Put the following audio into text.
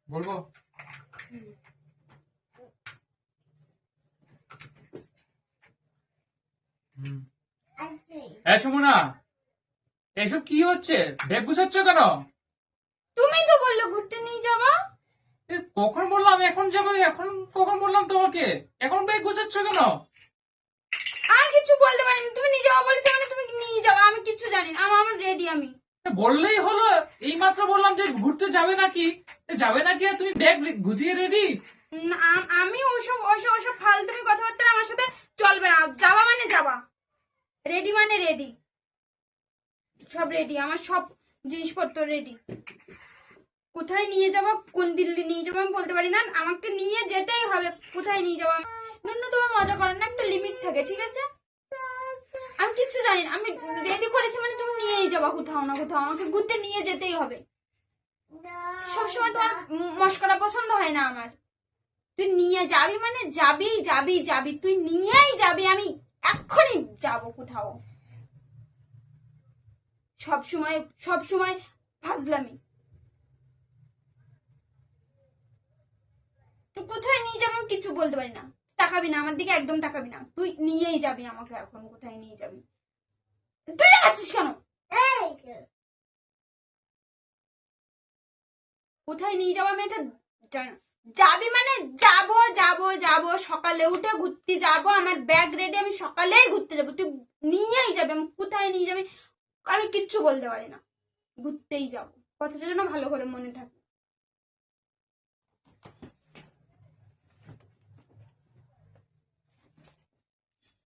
বলবো? সুমনা, এসব কি হচ্ছে? ব্যাগ গুছাচ্ছ কেন? তুমি তো বললে ঘুরতে নিয়ে যাবা। কখন বললাম এখন যাবো? এখন কখন বললাম তোমাকে? এখন ব্যাগ গুছাচ্ছ কেন? আমি কিছু বলতে পারিনি, তুমি নিয়ে যাওয়া বলেছো মানে তুমি নিয়ে যাও। আমি কিছু জানি না, আমার রেডি। আমি বললেই হলো। এই মাত্র বললাম যে ঘুরতে যাবে নাকি, যাবে নাকি, আর তুমি ব্যাগ গুছিয়ে রেডি? আমি ওসব ওসব ওসব ফালতুমি কথাবার্তা আমার সাথে চলবে না। যাবা মানে যাবা, রেডি মানে রেডি, সব রেডি, আমার সব জিনিসপত্র রেডি। কোথায় নিয়ে যাবো, কোন দিল্লি নিয়ে যাবো আমি বলতে পারি না, আমাকে নিয়ে যেতেই হবে। কোথায় নিয়ে যাবো, ন্যূনতম মজা করার না একটা লিমিট থাকে, ঠিক আছে? আমি কিচ্ছু জানি না, আমি রেডি করেছি মানে তুমি নিয়েই যাবা কোথাও না কোথাও, আমাকে ঘুরতে নিয়ে যেতেই হবে। সবসময় তোমার মস্করা পছন্দ হয় না আমার। তুই নিয়ে যাবি মানে যাবি যাবি যাবি, তুই নিয়েই যাবি। আমি এক্ষুনি যাবো কোথাও। সব সময় ফাজলামি। তুই কোথায় নিয়ে যাবি আমি কিছু বলতে পারি না। তাকাবি না আমার দিকে, একদম তাকাবি না। তুই নিয়েই যাবি আমাকে, এখন কোথায় নিয়ে যাবি? তুই দেখাচ্ছিস কেন? কোথায় নিয়ে যাবো আমি এটা জানি না। যাবি মানে যাবো যাবো যাবো, সকালে উঠে ঘুরতে যাবো, আমার ব্যাগ রেডি, আমি সকালেই ঘুরতে যাবো। তুই নিয়েই যাবি, আমি কোথায় নিয়ে যাবি আমি কিচ্ছু বলতে পারি না। ঘুরতেই যাবো, কথাটা যেন ভালো করে মনে থাকে।